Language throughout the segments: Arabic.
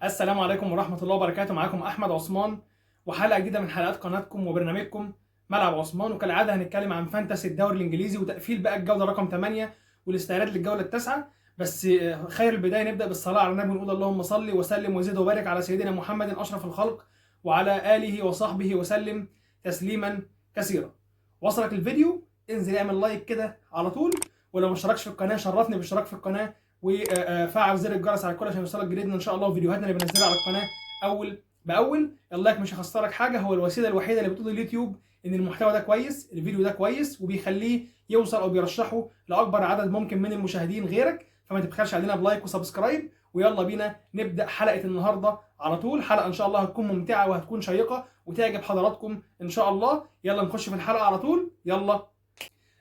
السلام عليكم ورحمة الله وبركاته. معاكم أحمد عثمان وحلقة جديدة من حلقات قناتكم وبرنامجكم ملعب عثمان. وكالعادة هنتكلم عن فانتسي الدوري الإنجليزي وتقفيل بقى الجولة رقم 8 والاستعداد للجولة التاسعة. بس خير البداية نبدأ بالصلاة على النبي ونقول اللهم صل وسلم وزد وبارك على سيدنا محمد أشرف الخلق وعلى آله وصحبه وسلم تسليما كثيرا. وصلك الفيديو انزل اعمل لايك كده على طول، ولو ما اشتركش في القناة شرفني بالاشتراك في القناة وفعل زر الجرس على الكل عشان يوصلك جديد ان شاء الله فيديوهاتنا اللي بنزلها على القناه اول باول. اللايك مش هيخسرك حاجه، هو الوسيله الوحيده اللي بتقول اليوتيوب ان المحتوى ده كويس، الفيديو ده كويس، وبيخليه يوصل او بيرشحه لاكبر عدد ممكن من المشاهدين غيرك. فما تبخلش علينا بلايك وسبسكرايب، ويلا بينا نبدا حلقه النهارده على طول. حلقه ان شاء الله هتكون ممتعه وهتكون شيقه وتعجب حضراتكم ان شاء الله. يلا نخش في الحلقه على طول. يلا.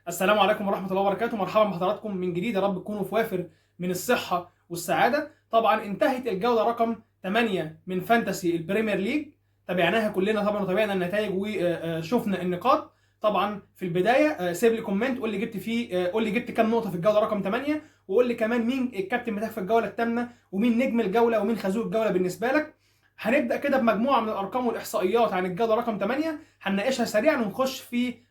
السلام عليكم ورحمة الله وبركاته، مرحبا بحضراتكم من جديد، يا رب تكونوا في وافر من الصحة والسعادة. طبعا انتهت الجولة رقم 8 من فانتسي البريمير ليج، تابعناها كلنا طبعا وتابعنا النتائج وشفنا النقاط. طبعا في البداية سيب لي كومنت قول لي جبت فيه قول لي جبت كام نقطة في الجولة رقم 8، وقول لي كمان مين الكابتن بتاعك في الجولة الثامنة ومين نجم الجولة ومين خازوق الجولة بالنسبة لك. هنبدأ كده بمجموعة من الأرقام والإحصائيات عن الجولة رقم 8، هنناقشها سريعا ونخش في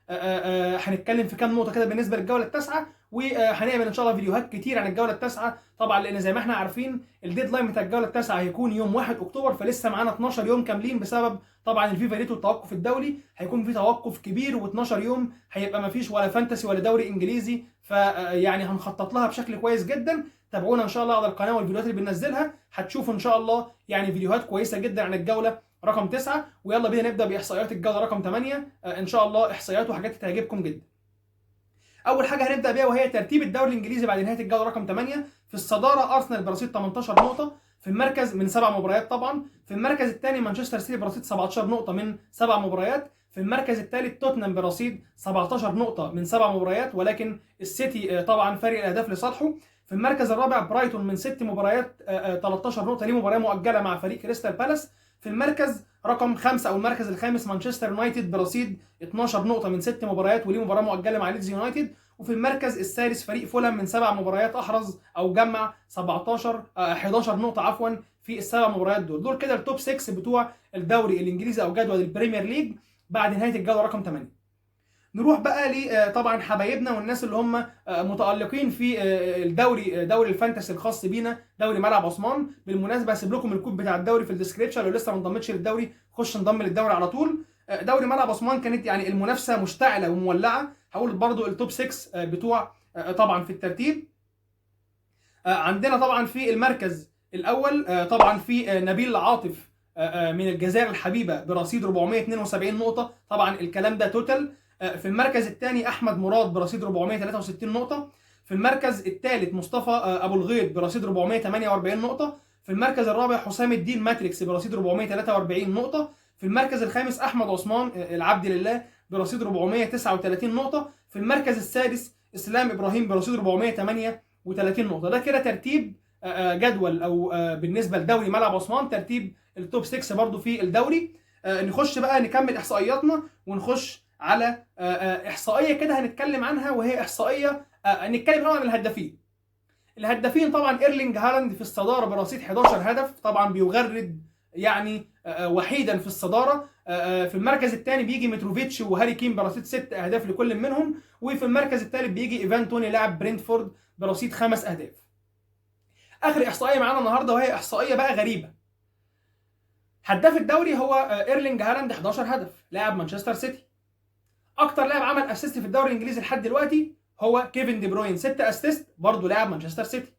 هنتكلم في كام نقطه كده بالنسبه للجوله التاسعه، وهنعمل ان شاء الله فيديوهات كتير عن الجوله التاسعه. طبعا لان زي ما احنا عارفين الديدلاين بتاع الجوله التاسعه هيكون يوم 1 اكتوبر، فلسه معانا 12 يوم كاملين بسبب طبعا الفيفا ريت والتوقف الدولي. هيكون في توقف كبير و12 يوم هيبقى ما فيش ولا فانتسي ولا دوري انجليزي، فيعني هنخطط لها بشكل كويس جدا. تابعونا ان شاء الله على القناه والفيديوهات اللي بننزلها، هتشوفوا ان شاء الله يعني فيديوهات كويسه جدا عن الجوله رقم 9. ويلا بينا نبدا باحصائيات الجوله رقم 8. ان شاء الله احصائيات وحاجات تعجبكم جدا. اول حاجه هنبدا بيها وهي ترتيب الدوري الانجليزي بعد نهايه الجوله رقم 8. في الصداره ارسنال برصيد 18 نقطه في المركز من 7 مباريات طبعا. في المركز الثاني مانشستر سيتي برصيد 17 نقطه من 7 مباريات. في المركز الثالث توتنهام برصيد 17 نقطه من 7 مباريات، ولكن السيتي طبعا فارق الاهداف لصالحه. في المركز الرابع برايتون من 6 مباريات 13 نقطه، ليه مباراه مؤجله مع فريق كريستال بالاس. في المركز رقم 5 او المركز الخامس مانشستر يونايتد برصيد 12 نقطه من 6 مباريات وليه مباراه مؤجله مع ليدز يونايتد. وفي المركز السادس فريق فولهام من 7 مباريات احرز او جمع 11 نقطه عفوا في السبع مباريات دول كده التوب 6 بتوع الدوري الانجليزي او جدول البريمير ليج بعد نهايه الجوله رقم 8. نروح بقى ل طبعا حبايبنا والناس اللي هم متالقين في الدوري، دوري الفانتسي الخاص بينا، دوري ملعب عثمان. بالمناسبه هسيب لكم الكود بتاع الدوري في الديسكربشن، لو لسه ما انضمتش للدوري خش انضم للدوري على طول. دوري ملعب عثمان كانت يعني المنافسه مشتعله ومولعه. هقول برضو التوب 6 بتوع طبعا في الترتيب. عندنا طبعا في المركز الاول طبعا في نبيل عاطف من الجزائر الحبيبه برصيد 472 نقطه، طبعا الكلام ده توتال. في المركز الثاني احمد مراد برصيد 463 نقطه. في المركز الثالث مصطفى ابو الغيط برصيد 448 نقطه. في المركز الرابع حسام الدين ماتريكس برصيد 443 نقطه. في المركز الخامس احمد عثمان العبد لله برصيد 439 نقطه. في المركز السادس اسلام ابراهيم برصيد 438 نقطه. ده كده ترتيب جدول او بالنسبه لدوري ملعب عثمان، ترتيب التوب 6 برضو في الدوري. نخش بقى نكمل احصائياتنا ونخش على احصائيه كده هنتكلم عنها، وهي احصائيه نتكلم عن الهدافين. الهدافين طبعا ايرلينج هالاند في الصداره برصيد 11 هدف، طبعا بيغرد يعني وحيدا في الصداره. في المركز الثاني بيجي متروفيتش وهاري كين برصيد 6 اهداف لكل منهم. وفي المركز الثالث بيجي ايفان توني لاعب برينتفورد برصيد 5 اهداف. اخر احصائيه معانا النهارده وهي احصائيه بقى غريبه. هداف الدوري هو ايرلينج هالاند 11 هدف لاعب مانشستر سيتي. اكتر لاعب عمل اسيست في الدوري الانجليزي لحد دلوقتي هو كيفن دي بروين 6 اسيست برضه لاعب مانشستر سيتي.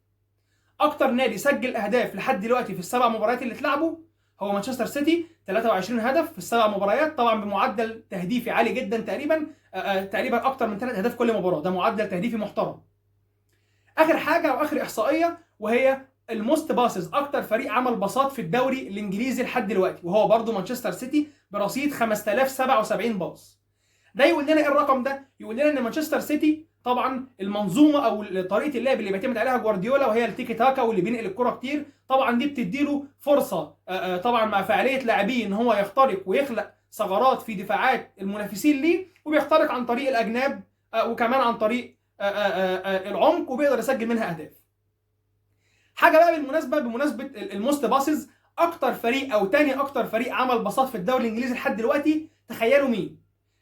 اكتر نادي سجل اهداف لحد دلوقتي في السبع مباريات اللي اتلعبوا هو مانشستر سيتي 23 هدف في السبع مباريات، طبعا بمعدل تهديفي عالي جدا، تقريبا اكتر من 3 اهداف كل مباراه، ده معدل تهديفي محترم. اخر حاجه واخر احصائيه وهي الموست باسز، اكتر فريق عمل باصات في الدوري الانجليزي لحد دلوقتي وهو برضه مانشستر سيتي برصيد 5077 باص. ده يقول لنا ايه الرقم ده؟ يقول لنا ان مانشستر سيتي طبعا المنظومه او طريقه اللعب اللي بيعتمد عليها جوارديولا وهي التيكي تاكا واللي بينقل الكره كتير، طبعا دي بتديله فرصه طبعا مع فعاليه لاعبيه ان هو يخترق ويخلق ثغرات في دفاعات المنافسين ليه، وبيخترق عن طريق الاجناب وكمان عن طريق العمق، وبيقدر يسجل منها اهداف. حاجه بقى بالمناسبه الموست باسز، اكتر فريق او تاني اكتر فريق عمل باصات في الدوري الانجليزي لحد دلوقتي، تخيلوا مين؟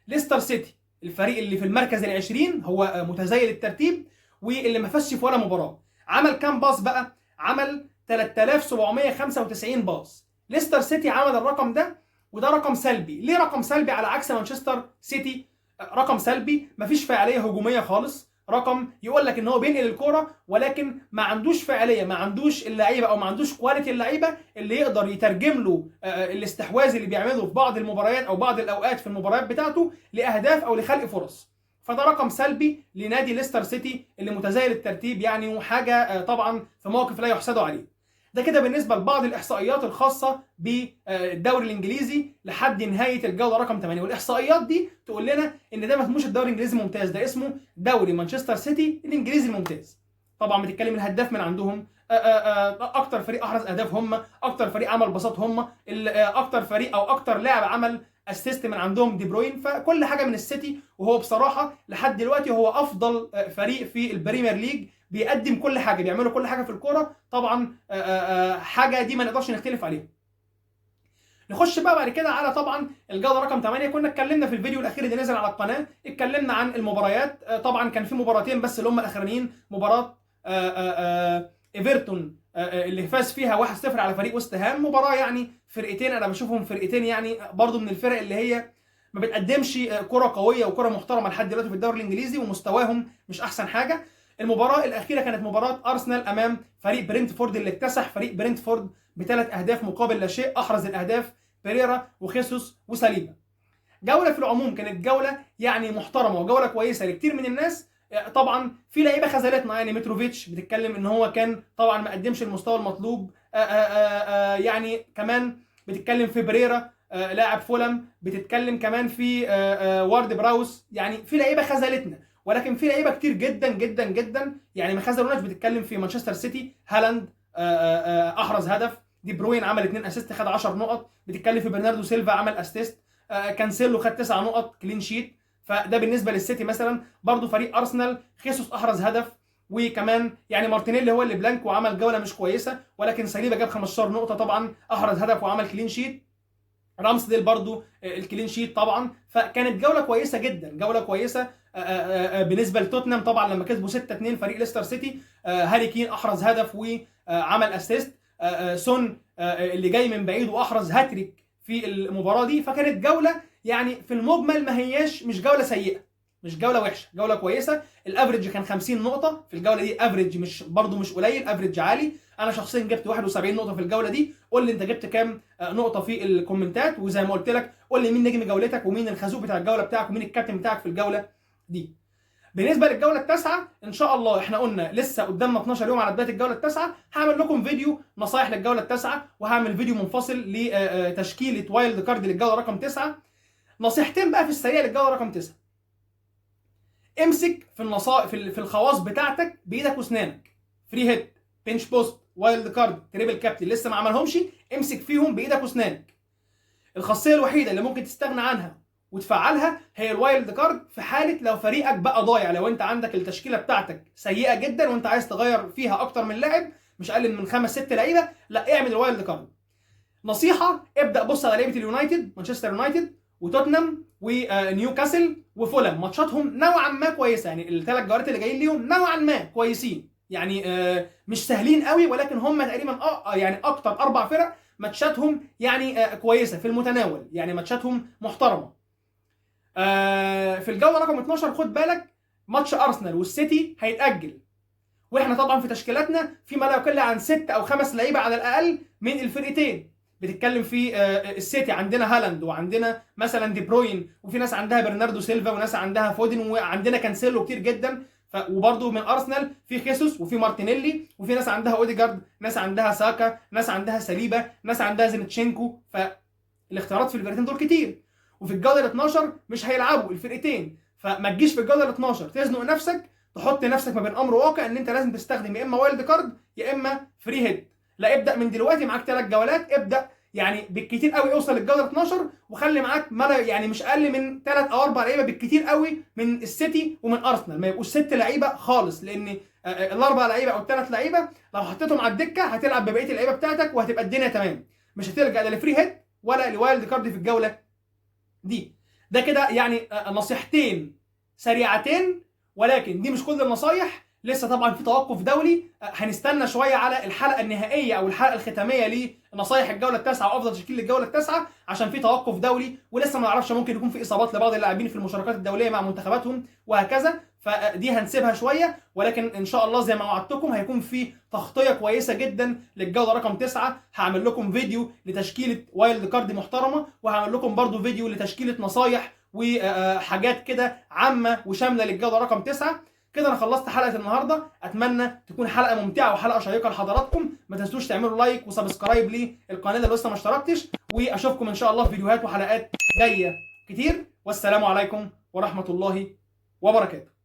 ليستر سيتي، الفريق اللي في المركز ال20، هو متزايد الترتيب واللي ما فازش في ولا مباراه. عمل كام باص بقى؟ عمل 3795 باص. ليستر سيتي عمل الرقم ده، وده رقم سلبي. ليه رقم سلبي على عكس مانشستر سيتي؟ رقم سلبي، مفيش فعاليه هجوميه خالص، رقم يقول لك ان هو بينقل الكوره ولكن ما عندوش فعاليه، ما عندوش اللعيبه او ما عندوش كواليتي اللعيبه اللي يقدر يترجم له الاستحواذ اللي بيعمله في بعض المباريات او بعض الاوقات في المباريات بتاعته لاهداف او لخلق فرص. فده رقم سلبي لنادي ليستر سيتي اللي متزايد الترتيب يعني، وحاجه طبعا في موقف لا يحسدوا عليه. ده كده بالنسبه لبعض الاحصائيات الخاصه بالدوري الانجليزي لحد نهايه الجوله رقم 8. والاحصائيات دي تقول لنا ان ده ما اسموش الدوري الانجليزي الممتاز، ده اسمه دوري مانشستر سيتي الانجليزي الممتاز. طبعا بتتكلم الهداف من عندهم، اكتر فريق احرز اهداف هم، اكتر فريق عمل باصات هم، اكتر فريق او اكتر لاعب عمل اسيست من عندهم دي بروين. فكل حاجه من السيتي، وهو بصراحه لحد دلوقتي هو افضل فريق في البريمير ليج، بيقدم كل حاجه، بيعملوا كل حاجه في الكوره طبعا. حاجه دي ما نقدرش نختلف عليها. نخش بقى بعد كده على طبعا الجوله رقم 8. كنا اتكلمنا في الفيديو الاخير اللي نزل على القناه، اتكلمنا عن المباريات. طبعا كان في مباراتين بس اللي هم الاخرانيين، مباراه ايفرتون اللي فاز فيها 1-0 على فريق وست هام. مباراه يعني فرقتين انا بشوفهم فرقتين يعني برضو من الفرق اللي هي ما بتقدمش كره قويه وكره محترمه لحد دلوقتي في الدوري الانجليزي، ومستواهم مش احسن حاجه. المباراه الاخيره كانت مباراه ارسنال امام فريق برينتفورد، اللي اكتسح فريق برينتفورد ب3 اهداف مقابل لا شيء. احرز الاهداف بيريرا وخيسوس وساليبا. جوله في العموم كانت جوله يعني محترمه وجوله كويسه لكتير من الناس. طبعا في لعيبه خذلتنا، يعني متروفيتش بتتكلم ان هو كان طبعا ما قدمش المستوى المطلوب. يعني كمان بتتكلم في بريرا لاعب فولم، بتتكلم كمان في وارد براوس. يعني في لعيبه خذلتنا، ولكن في لعيبه كتير جدا جدا جدا يعني ما خذلوناش. بتتكلم في مانشستر سيتي، هالاند احرز هدف، دي بروين عمل 2 اسيست خد 10 نقط. بتتكلم في برناردو سيلفا عمل اسيست، كانسيلو خد 9 نقط كلين شيت. فده بالنسبه للسيتي. مثلا برضو فريق ارسنال، خيسوس احرز هدف، وكمان يعني مارتينيلي هو اللي بلانك وعمل جوله مش كويسه، ولكن ساليبا جاب 15 نقطه طبعا، احرز هدف وعمل كلين شيت. رامسديل برضو الكلين شيت طبعا. فكانت جوله كويسه جدا، جوله كويسه بالنسبه لتوتنهام طبعا لما كسبوا 6-2 فريق ليستر سيتي. هاري كين احرز هدف وعمل اسيست. سون اللي جاي من بعيد واحرز هاتريك في المباراه دي. فكانت جوله يعني في المجمل ما هياش مش جوله سيئه، مش جوله وحشه، جوله كويسه. الافريج كان 50 نقطه في الجوله دي، افريج مش برضو مش قليل، افريج عالي. انا شخصيا جبت 71 نقطه في الجوله دي. قول لي انت جبت كام نقطه في الكومنتات، وزي ما قلت لك قول لي مين نجم جولتك ومين الخازوق بتاع الجوله بتاعك ومين الكابتن بتاعك في الجوله دي. بالنسبه للجوله التاسعه ان شاء الله احنا قلنا لسه قدامنا 12 يوم على بدايه الجوله التاسعه. هعمل لكم فيديو نصايح للجوله التاسعه، وهعمل فيديو منفصل لتشكيله وايلد كارد للجوله رقم 9. نصيحتين بقى في السريع للجوله رقم 9. امسك في الخواص بتاعتك بايدك واسنانك. فري هيت، بنش بوست، وايلد كارد، تريبل كابتن لسه ما عملهمش، امسك فيهم بايدك واسنانك. الخاصيه الوحيده اللي ممكن تستغنى عنها وتفعلها هي الوايلد كارد في حاله لو فريقك بقى ضايع، لو انت عندك التشكيله بتاعتك سيئه جدا وانت عايز تغير فيها اكتر من لاعب، مش اقل من 5-6 لعيبه، لا اعمل الوايلد كارد. نصيحه، ابدا بص على لعيبه اليونايتد، مانشستر يونايتد وتوتنهام ونيوكاسل وفولهام. ماتشاتهم نوعا ما كويسه، يعني الثلاث جولات اللي جايين ليهم نوعا ما كويسين، يعني مش سهلين قوي، ولكن هم تقريبا يعني اكتر 4 فرق ماتشاتهم يعني كويسه في المتناول، يعني ماتشاتهم محترمه. في الجوله رقم 12 خد بالك ماتش ارسنال والسيتي هيتاجل، واحنا طبعا في تشكيلاتنا في ما لا يقل عن 6 أو 5 لعيبه على الاقل من الفرقتين. بتتكلم في السيتي عندنا هالاند، وعندنا مثلا دي بروين، وفي ناس عندها برناردو سيلفا، وناس عندها فودن، وعندنا كانسيلو كتير جدا. وبرده من ارسنال في خيسوس وفي مارتينيلي، وفي ناس عندها اوديجارد، ناس عندها ساكا، ناس عندها ساليبا، ناس عندها زينتشينكو. فالاختيارات في الفرقتين دول كتير، وفي الجوله ال 12 مش هيلعبوا الفرقتين. فما تجيش في الجوله ال 12 تزنق نفسك، تحط نفسك ما بين امر واقع ان انت لازم تستخدم يا اما وايلد كارد يا اما فري هيد. لا، ابدا من دلوقتي، معاك 3 جولات، ابدا يعني بالكتير قوي اوصل للجوله 12 وخلي معاك يعني مش اقل من 3 أو 4 لعيبه بالكتير قوي من السيتي ومن ارسنال، ما يبقوش 6 لعيبه خالص، لان ال4 لعيبه او ال3 لعيبه لو حطيتهم على الدكه هتلعب ببقيه اللعيبه بتاعتك وهتبقى الدنيا تمام. مش هتلجأ لا لفري هيت ولا لوايلد كارد في الجوله دي. ده كده يعني نصيحتين سريعتين، ولكن دي مش كل النصايح. لسه طبعا في توقف دولي، هنستنى شويه على الحلقه النهائيه او الحلقه الختاميه لنصايح الجوله التاسعه وافضل تشكيل للجوله التاسعه، عشان في توقف دولي ولسه ما نعرفش، ممكن يكون في اصابات لبعض اللاعبين في المشاركات الدوليه مع منتخباتهم وهكذا، فدي هنسيبها شويه. ولكن ان شاء الله زي ما وعدتكم هيكون في تغطيه كويسه جدا للجوله رقم 9، هعمل لكم فيديو لتشكيله وايلد كارد محترمه، وهعمل لكم برضو فيديو لتشكيله نصايح وحاجات كده عامه وشامله للجوله رقم 9. كده انا خلصت حلقه النهارده، اتمنى تكون حلقه ممتعه وحلقه شيقه لحضراتكم. ما تنسوش تعملوا لايك وسبسكرايب للقناه اللي لسه ما اشتركتش، واشوفكم ان شاء الله في فيديوهات وحلقات جايه كتير. والسلام عليكم ورحمه الله وبركاته.